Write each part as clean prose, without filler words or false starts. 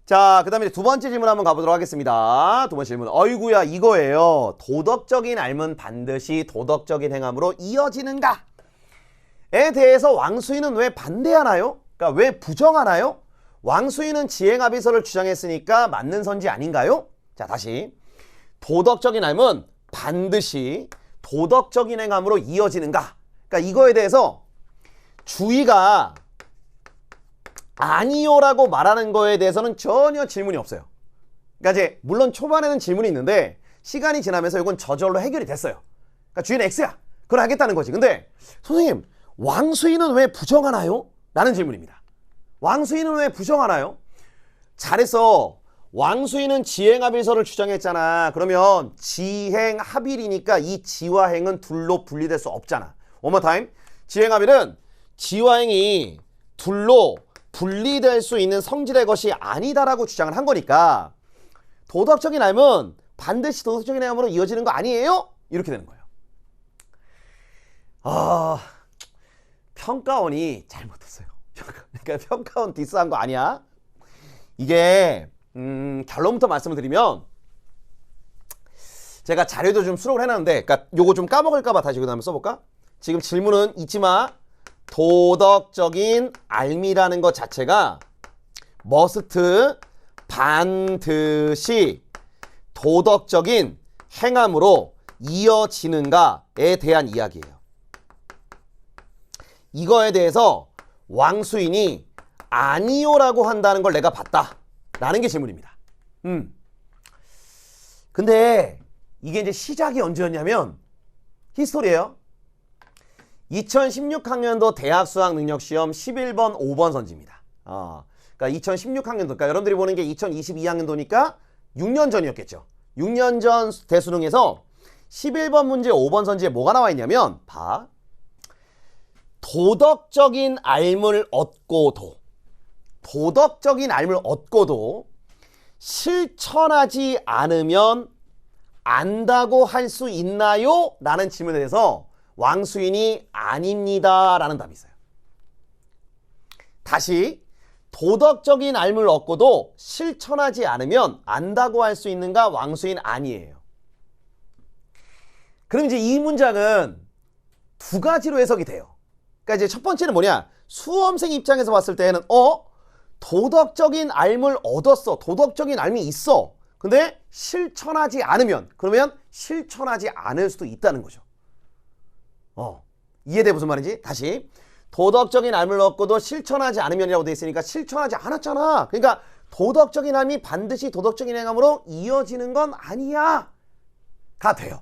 자, 그 다음에 두 번째 질문 한번 가보도록 하겠습니다. 두 번째 질문. 어이구야, 이거예요. 도덕적인 삶은 반드시 도덕적인 행함으로 이어지는가? 에 대해서 왕수인은 왜 반대하나요? 그러니까 왜 부정하나요? 왕수인은 지행합의서를 주장했으니까 맞는 선지 아닌가요? 자, 다시. 도덕적인 삶은 반드시 도덕적인 행함으로 이어지는가? 그러니까 이거에 대해서 주의가 아니요라고 말하는 거에 대해서는 전혀 질문이 없어요. 그러니까 이제 물론 초반에는 질문이 있는데 시간이 지나면서 이건 저절로 해결이 됐어요. 그러니까 주의는 X야. 그걸 하겠다는 거지. 근데 선생님, 왕수인은 왜 부정하나요? 라는 질문입니다. 왕수인은 왜 부정하나요? 잘했어. 왕수인은 지행합일서를 주장했잖아. 그러면 지행합일이니까 이 지와 행은 둘로 분리될 수 없잖아. One more time. 지행합일은 지와 행이 둘로 분리될 수 있는 성질의 것이 아니다라고 주장을 한 거니까 도덕적인 삶은 반드시 도덕적인 행함으로 이어지는 거 아니에요? 이렇게 되는 거예요. 평가원이 잘못했어요. 그러니까 평가원 디스한 거 아니야. 이게 결론부터 말씀을 드리면 제가 자료도 좀 수록을 해놨는데 그러니까 요거 좀 까먹을까 봐 다시 그 다음에 써볼까? 지금 질문은 잊지마. 도덕적인 삶이라는 것 자체가 머스트 반드시 도덕적인 행함으로 이어지는가에 대한 이야기예요. 이거에 대해서 왕수인이 아니요라고 한다는 걸 내가 봤다 라는 게 질문입니다. 근데 이게 이제 시작이 언제였냐면 히스토리예요. 2016학년도 대학수학능력시험 11번 5번 선지입니다. 그러니까 2016학년도, 그러니까 여러분들이 보는 게 2022학년도니까 6년 전이었겠죠. 6년 전 대수능에서 11번 문제 5번 선지에 뭐가 나와 있냐면 봐. 도덕적인 삶을 얻고도 실천하지 않으면 안다고 할 수 있나요? 라는 질문에 대해서 왕수인이 아닙니다 라는 답이 있어요. 다시 도덕적인 삶을 얻고도 실천하지 않으면 안다고 할 수 있는가? 왕수인 아니에요. 그럼 이제 이 문장은 두 가지로 해석이 돼요. 그러니까 이제 첫 번째는 뭐냐? 수험생 입장에서 봤을 때는 도덕적인 삶을 얻었어. 도덕적인 삶이 있어. 근데 실천하지 않으면 그러면 실천하지 않을 수도 있다는 거죠. 이해돼 무슨 말인지? 다시. 도덕적인 삶을 얻고도 실천하지 않으면이라고 돼 있으니까 실천하지 않았잖아. 그러니까 도덕적인 삶이 반드시 도덕적인 행함으로 이어지는 건 아니야 가 돼요.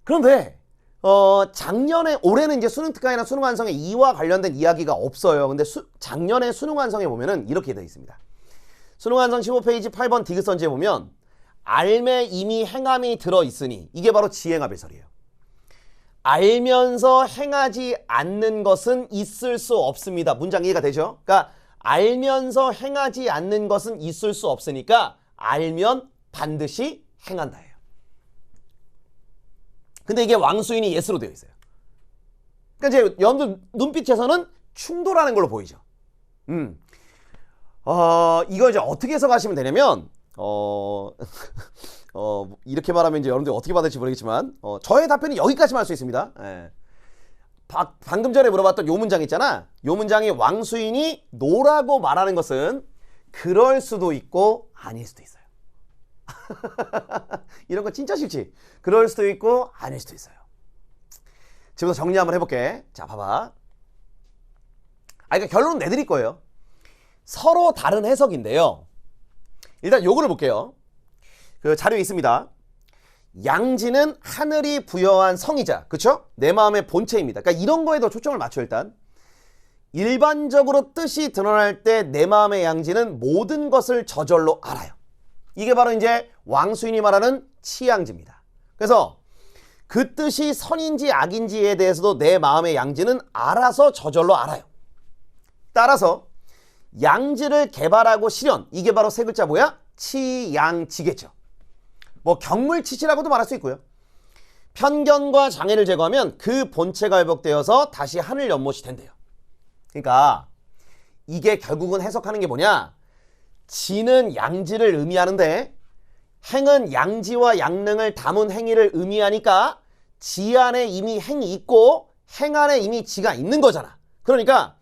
그런데 작년에 올해는 이제 수능특강이나 수능완성에 이와 관련된 이야기가 없어요. 근데 작년에 수능완성에 보면은 이렇게 되어 있습니다. 수능완성 15페이지 8번 디귿선지에 보면 삶에 이미 행함이 들어있으니 이게 바로 지행합일설이에요. 알면서 행하지 않는 것은 있을 수 없습니다. 문장 이해가 되죠? 그러니까 알면서 행하지 않는 것은 있을 수 없으니까 알면 반드시 행한다예요. 근데 이게 왕수인이 예스로 되어 있어요. 그러니까 이제 여러분들 눈빛에서는 충돌하는 걸로 보이죠. 이거 이제 어떻게 해석하시면 되냐면 이렇게 말하면 이제 여러분들이 어떻게 받을지 모르겠지만 저의 답변이 여기까지만 할 수 있습니다. 예. 방금 전에 물어봤던 요 문장 있잖아. 요 문장이 왕수인이 노라고 말하는 것은 그럴 수도 있고 아닐 수도 있어요. 이런 거 진짜 싫지? 그럴 수도 있고 아닐 수도 있어요. 지금부터 정리 한번 해볼게. 자, 봐봐. 그러니까 결론은 내드릴 거예요. 서로 다른 해석인데요. 일단 요거를 볼게요. 그 자료에 있습니다. 양지는 하늘이 부여한 성이자, 그쵸? 내 마음의 본체입니다. 그러니까 이런 거에 더 초점을 맞춰 일단. 일반적으로 뜻이 드러날 때 내 마음의 양지는 모든 것을 저절로 알아요. 이게 바로 이제 왕수인이 말하는 치양지입니다. 그래서 그 뜻이 선인지 악인지에 대해서도 내 마음의 양지는 알아서 저절로 알아요. 따라서 양지를 개발하고 실현, 이게 바로 세 글자 뭐야? 치양지겠죠. 뭐 경물치치라고도 말할 수 있고요. 편견과 장애를 제거하면 그 본체가 회복되어서 다시 하늘 연못이 된대요. 그러니까 이게 결국은 해석하는 게 뭐냐? 지는 양지를 의미하는데 행은 양지와 양능을 담은 행위를 의미하니까 지 안에 이미 행이 있고 행 안에 이미 지가 있는 거잖아. 그러니까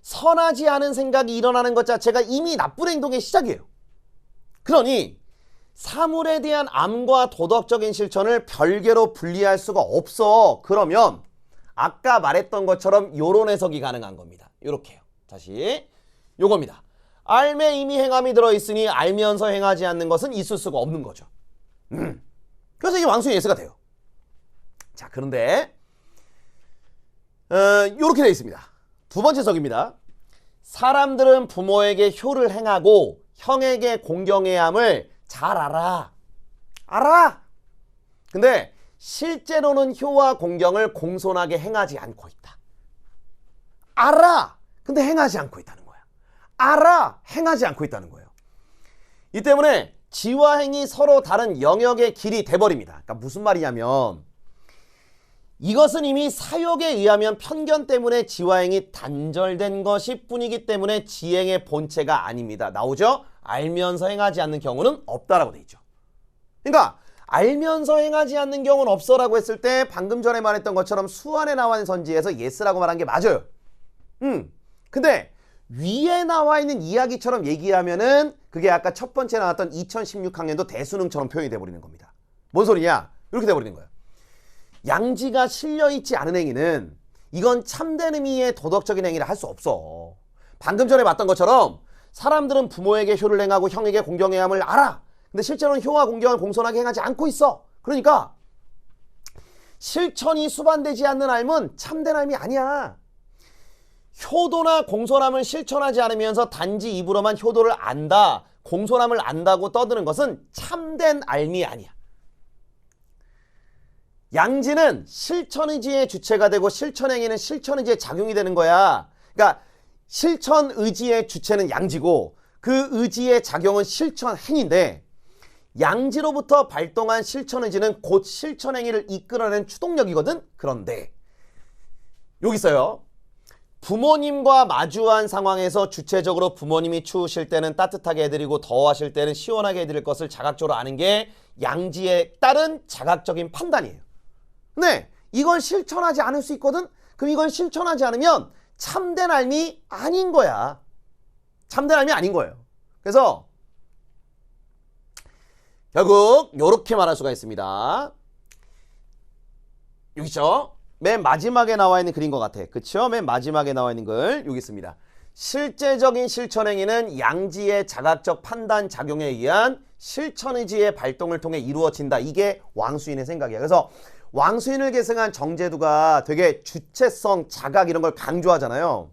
선하지 않은 생각이 일어나는 것 자체가 이미 나쁜 행동의 시작이에요. 그러니 사물에 대한 암과 도덕적인 실천을 별개로 분리할 수가 없어. 그러면 아까 말했던 것처럼 요런 해석이 가능한 겁니다. 요렇게요. 다시 요겁니다. 알매 이미 행함이 들어있으니 알면서 행하지 않는 것은 있을 수가 없는 거죠. 그래서 이게 왕수의 예스가 돼요. 자, 그런데 요렇게 되어 있습니다. 두 번째 석입니다. 사람들은 부모에게 효를 행하고 형에게 공경해야 함을 잘 알아. 알아. 근데 실제로는 효와 공경을 공손하게 행하지 않고 있다. 알아. 근데 행하지 않고 있다는 거야. 알아. 행하지 않고 있다는 거예요. 이 때문에 지와 행이 서로 다른 영역의 길이 돼버립니다. 그러니까 무슨 말이냐면 이것은 이미 사욕에 의하면 편견 때문에 지와 행이 단절된 것이 뿐이기 때문에 지행의 본체가 아닙니다. 나오죠? 알면서 행하지 않는 경우는 없다라고 돼 있죠. 그러니까 알면서 행하지 않는 경우는 없어라고 했을 때 방금 전에 말했던 것처럼 수안에 나와 있는 선지에서 예스라고 말한 게 맞아요. 근데 위에 나와 있는 이야기처럼 얘기하면은 그게 아까 첫 번째 나왔던 2016학년도 대수능처럼 표현이 돼버리는 겁니다. 뭔 소리냐? 이렇게 돼버리는 거예요. 양지가 실려있지 않은 행위는 이건 참된 의미의 도덕적인 행위를 할 수 없어. 방금 전에 봤던 것처럼 사람들은 부모에게 효를 행하고 형에게 공경해야 함을 알아. 근데 실제로는 효와 공경을 공손하게 행하지 않고 있어. 그러니까 실천이 수반되지 않는 삶은 참된 삶이 아니야. 효도나 공손함을 실천하지 않으면서 단지 입으로만 효도를 안다, 공손함을 안다고 떠드는 것은 참된 삶이 아니야. 양지는 실천의지의 주체가 되고 실천행위는 실천의지의 작용이 되는 거야. 그러니까 실천의지의 주체는 양지고 그 의지의 작용은 실천행위인데 양지로부터 발동한 실천의지는 곧 실천행위를 이끌어내는 추동력이거든. 그런데 여기 있어요. 부모님과 마주한 상황에서 주체적으로 부모님이 추우실 때는 따뜻하게 해드리고 더워하실 때는 시원하게 해드릴 것을 자각적으로 아는 게 양지에 따른 자각적인 판단이에요. 근데 이걸 실천하지 않을 수 있거든? 그럼 이걸 실천하지 않으면 참된 삶이 아닌 거야. 참된 삶이 아닌 거예요. 그래서 결국 이렇게 말할 수가 있습니다. 여기 있죠? 맨 마지막에 나와 있는 글인 것 같아. 그쵸? 맨 마지막에 나와 있는 글 여기 있습니다. 실제적인 실천행위는 양지의 자각적 판단 작용에 의한 실천의지의 발동을 통해 이루어진다. 이게 왕수인의 생각이야. 그래서 왕수인을 계승한 정제두가 되게 주체성, 자각 이런 걸 강조하잖아요.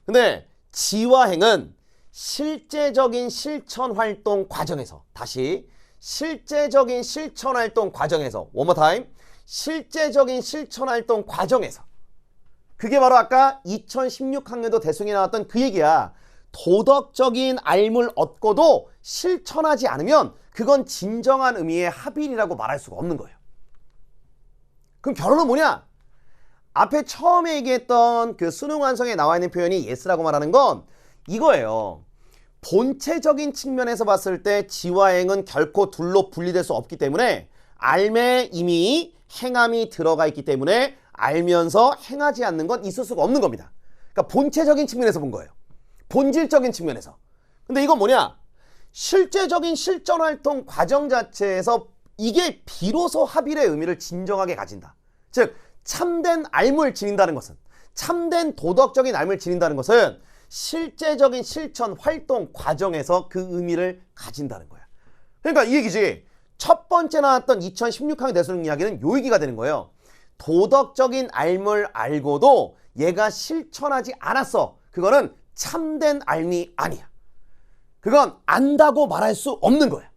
근데 지와 행은 실제적인 실천활동 과정에서, 다시 실제적인 실천활동 과정에서, one more time, 실제적인 실천활동 과정에서, 그게 바로 아까 2016학년도 대승에 나왔던 그 얘기야. 도덕적인 알물 얻고도 실천하지 않으면 그건 진정한 의미의 합일이라고 말할 수가 없는 거예요. 그럼 결론은 뭐냐? 앞에 처음에 얘기했던 그 수능 완성에 나와 있는 표현이 예스라고 말하는 건 이거예요. 본체적인 측면에서 봤을 때 지와 행은 결코 둘로 분리될 수 없기 때문에 알매 이미 행함이 들어가 있기 때문에 알면서 행하지 않는 건 있을 수가 없는 겁니다. 그러니까 본체적인 측면에서 본 거예요. 본질적인 측면에서. 근데 이건 뭐냐? 실제적인 실전활동 과정 자체에서 이게 비로소 합일의 의미를 진정하게 가진다. 즉 참된 알물 지닌다는 것은, 참된 도덕적인 알물 지닌다는 것은 실제적인 실천 활동 과정에서 그 의미를 가진다는 거야. 그러니까 이 얘기지. 첫 번째 나왔던 2016학년 대수능 이야기는 요 얘기가 되는 거예요. 도덕적인 알물 알고도 얘가 실천하지 않았어. 그거는 참된 알미 아니야. 그건 안다고 말할 수 없는 거야.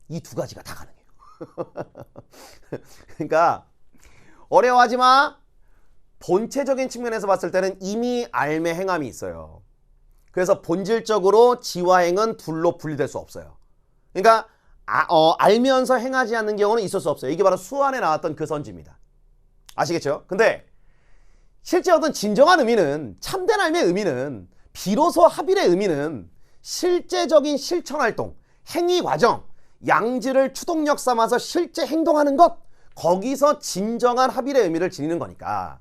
이 두 가지가 다 가능해요. 그러니까 어려워하지 마. 본체적인 측면에서 봤을 때는 이미 알매 행함이 있어요. 그래서 본질적으로 지와 행은 둘로 분리될 수 없어요. 그러니까 알면서 행하지 않는 경우는 있을 수 없어요. 이게 바로 수안에 나왔던 그 선지입니다. 아시겠죠? 근데 실제 어떤 진정한 의미는, 참된 삶의 의미는, 비로소 합일의 의미는 실제적인 실천활동, 행위 과정, 양지를 추동력 삼아서 실제 행동하는 것, 거기서 진정한 합일의 의미를 지니는 거니까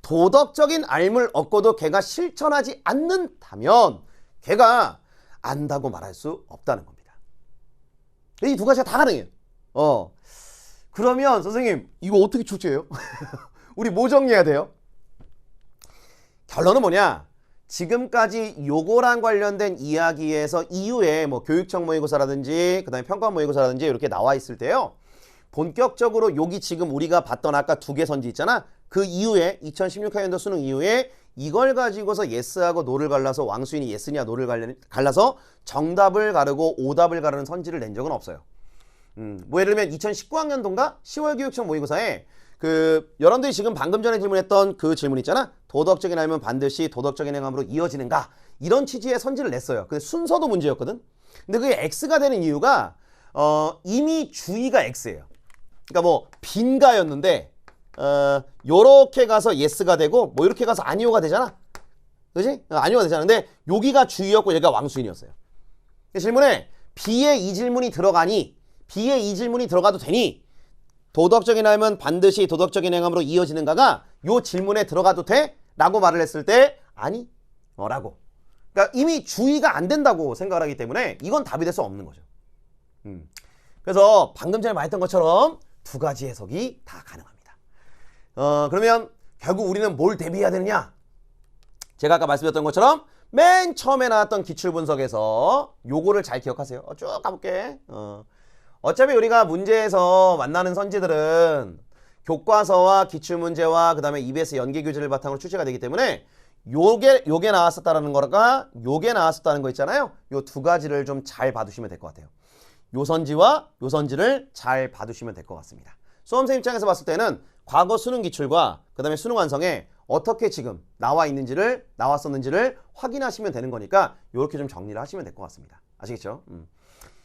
도덕적인 알물 얻고도 걔가 실천하지 않는다면 걔가 안다고 말할 수 없다는 겁니다. 이 두 가지가 다 가능해요. 그러면 선생님 이거 어떻게 출제해요? 우리 뭐 정리해야 돼요? 결론은 뭐냐? 지금까지 요거랑 관련된 이야기에서 이후에 뭐 교육청 모의고사라든지 그 다음에 평가 모의고사라든지 이렇게 나와 있을 때요. 본격적으로 여기 지금 우리가 봤던 아까 두 개 선지 있잖아. 그 이후에 2016학년도 수능 이후에 이걸 가지고서 예스하고 노를 갈라서 왕수인이 예스냐 노를 갈라서 정답을 가르고 오답을 가르는 선지를 낸 적은 없어요. 뭐 예를 들면 2019학년도인가 10월 교육청 모의고사에 그 여러분들이 지금 방금 전에 질문했던 그 질문 있잖아. 도덕적인 알면 반드시 도덕적인 행함으로 이어지는가? 이런 취지의 선지를 냈어요. 근데 순서도 문제였거든. 근데 그게 X가 되는 이유가 이미 주의가 X예요. 그러니까 뭐 빈가였는데 요렇게 가서 예스가 되고 뭐 이렇게 가서 아니오가 되잖아. 그지? 아니오가 되잖아. 근데 여기가 주의였고 얘가 왕수인이었어요. 질문에 B에 이 질문이 들어가니? B에 이 질문이 들어가도 되니? 도덕적인 알면 반드시 도덕적인 행함으로 이어지는가가 요 질문에 들어가도 돼? 라고 말을 했을 때 아니? 라고. 그러니까 이미 주의가 안 된다고 생각을 하기 때문에 이건 답이 될 수 없는 거죠. 그래서 방금 전에 말했던 것처럼 두 가지 해석이 다 가능합니다. 그러면 결국 우리는 뭘 대비해야 되느냐? 제가 아까 말씀드렸던 것처럼 맨 처음에 나왔던 기출분석에서 요거를 잘 기억하세요. 쭉 가볼게. 어차피 우리가 문제에서 만나는 선지들은 교과서와 기출문제와 그 다음에 EBS 연계교재를 바탕으로 출제가 되기 때문에 요게 나왔었다라는 거가 요게 나왔었다는 거 있잖아요. 요 두 가지를 좀 잘 봐두시면 될 것 같아요. 요 선지와 요 선지를 잘 봐두시면 될 것 같습니다. 수험생 입장에서 봤을 때는 과거 수능 기출과 그 다음에 수능 완성에 어떻게 지금 나왔었는지를 확인하시면 되는 거니까 요렇게 좀 정리를 하시면 될 것 같습니다. 아시겠죠?